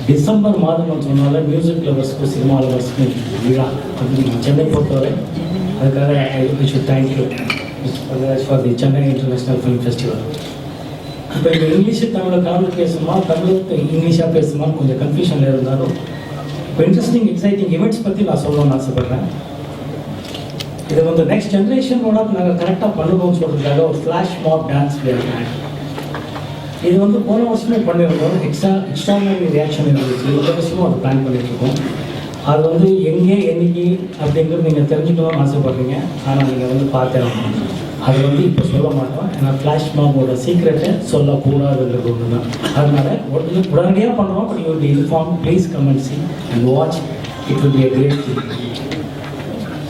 December மாதம் சொன்னால music லவர்ஸ்க்கு cinema லவர்ஸ்க்கு விழா அது சென்னை பொறுத்தவரை. அதுக்காக I should thank you for the Chennai international film festival. இப்போ இப்போ இங்கிலீஷு தமிழில் கலந்து பேசணுமா, தமிழுக்கு இங்கிலீஷாக பேசணுமான்னு கொஞ்சம் கன்ஃபியூஷனில் இருந்தாலும் இப்போ இன்ட்ரெஸ்டிங் எக்ஸைட்டிங் ஈவெண்ட்ஸ் பற்றி நான் சொல்லணும்னு ஆசைப்பட்றேன். இதை வந்து நெக்ஸ்ட் ஜென்ரேஷனோட நாங்கள் கரெக்டாக பண்ணணும்னு சொல்கிறதுக்காக ஒரு ஃப்ளாஷ் மாப் டான்ஸ் பிளேயர். இது வந்து போன வருஷமே பண்ணியிருந்தோம். எக்ஸ்ட்ரானரி ரியாக்ஷன் இருந்துச்சு. இந்த வருஷமும் அதை பிளான் பண்ணிட்டுருக்கோம். அது வந்து எங்கே என்னைக்கு அப்படிங்கிறது நீங்கள் தெரிஞ்சுக்கணும்னு ஆசைப்படுறீங்க. ஆனால் நீங்கள் வந்து பார்த்தே அது வந்து இப்போ சொல்ல மாட்டோம். ஏன்னா ஃப்ளாஷ் மாபோட சீக்ரெட்டை சொல்லக்கூடாதுன்றது ஒன்று தான். அதனால உடனடியாக பண்ணுறோம். But you will be inform. Please come and see and watch. It will be a great thing.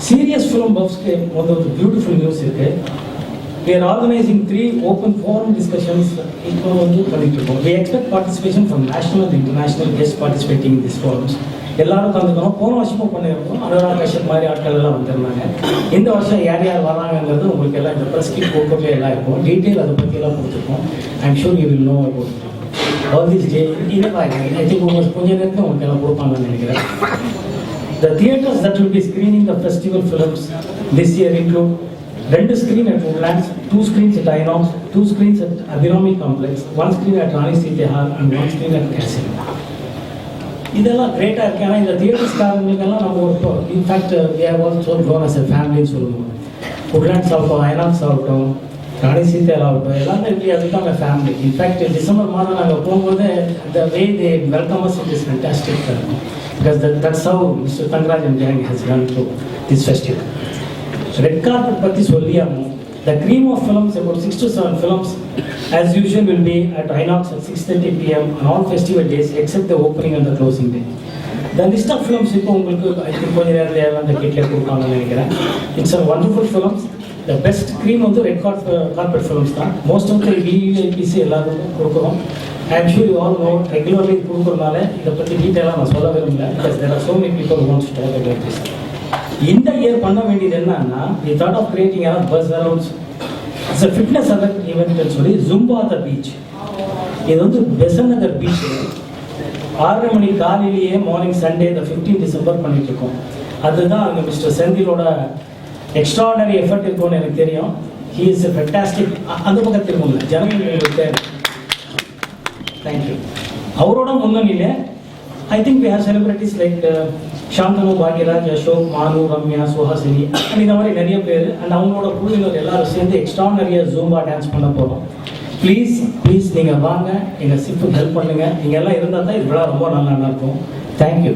Serious film பஃப்ஸ்க்கு வந்து ஒரு பியூட்டிஃபுல் நியூஸ் இருக்குது. We are organizing 3 open forum discussions. இப்போ வந்து பண்ணிட்டு இருக்கோம். We expect participation from national and international guests participating in these forums. எல்லாரும் கலந்துக்கணும். போன வருஷமும் பண்ணியிருக்கோம். அனுராக் கஷ்யப் மாதிரி ஆட்கள் எல்லாம் வந்திருந்தாங்க. இந்த வருஷம் யார் யார் வராங்கிறது உங்களுக்கு எல்லாம் இந்த ப்ரெஸ் கிட் போக்கவே எல்லாம் இருக்கும். டீட்டெயில் அதை பற்றி எல்லாம் கொடுத்துருக்கோம். I'm sure you will know about all this day. இதே பாருங்க, ஐ திங்க் உங்களுக்கு கொஞ்சம் நேரத்தில் உங்களுக்கு எல்லாம் கொடுப்பாங்கன்னு நினைக்கிறேன். The theatres that will be screening the festival films this year include 2 screens at Woodlands, 2 screens at Inox, 2 screens at Abhirami Complex, 1 screen at Rani Siti Hall and 1 screen at Casino. இதெல்லாம் கிரேட்டாக இருக்கு. ஆனால் இந்த தியேட்டர்ஸ்காரங்களுக்கெல்லாம் நம்ம ஒரு in fact we have also grown as a family சொல்லுவோம். Woodlands ஆகட்டும், Inox ஆகட்டும், Rani Siti Hall ஆகட்டும், எல்லாமே இப்படி அதுதான் நம்ம ஃபேமிலி. இன்ஃபேக்ட் டிசம்பர் மாதம் நாங்கள் போகும்போது the way they welcome us it is fantastic because that's how Mr. Thangaraj and gang has done to this festival. Red carpet பற்றி சொல்லியாகும். The cream of films, about 6 to 7 films, as usual, will be at Inox at 6:30 p.m. on all festival days except the opening and the closing day. The list of films இப்போ உங்களுக்கு I think கொஞ்சம் நேரத்தில் அந்த கிட்ல கொடுப்பாங்கன்னு நினைக்கிறேன். It's a wonderful films. The best cream வந்து red carpet films தான். Most of the VVIPs எல்லாருக்கும் கொடுக்குறோம். I am sure you all know regularly கொடுக்குறதுனால இதை பற்றி டீட்டெயிலாக நான் சொல்ல விரும்பல because there are so many people who want to talk about this. இந்த இயர் பண்ண வேண்டியது என்னன்னா we thought of creating a buzz around it's a fitness event சொல்லி Zumba the beach. இது வந்து பெசன்ட் நகர் பீச் 6:30 மணி காலையிலேயே மார்னிங் சண்டே the 15 டிசம்பர் பண்ணிட்டு இருக்கோம். அதுதான் அங்கே மிஸ்டர் செந்திலோட எக்ஸ்ட்ராடனரி எஃபர்ட் இருக்கும்னு எனக்கு தெரியும். he is a fantastic. அந்த பக்கம் திரும்பல ஜனங்களுக்கு தேங்க்யூ. அவரோட முன்னணியில் I think we have celebrities like Shantanu, Bhagiraj, Ashok, Manu, Ramya, Suhasini and இந்த மாதிரி நிறைய பேர் அண்ட் அவங்களோட குழுவினர் எல்லாரும் சேர்ந்து எக்ஸ்ட்ரானரியாக ஜூம்பா டான்ஸ் பண்ண போகிறோம். ப்ளீஸ் நீங்கள் வாங்க, எங்கள் சிப்புக்கு ஹெல்ப் பண்ணுங்கள். நீங்கள் எல்லாம் இருந்தால் தான் இது விழா ரொம்ப நல்லா இருக்கும். தேங்க்யூ.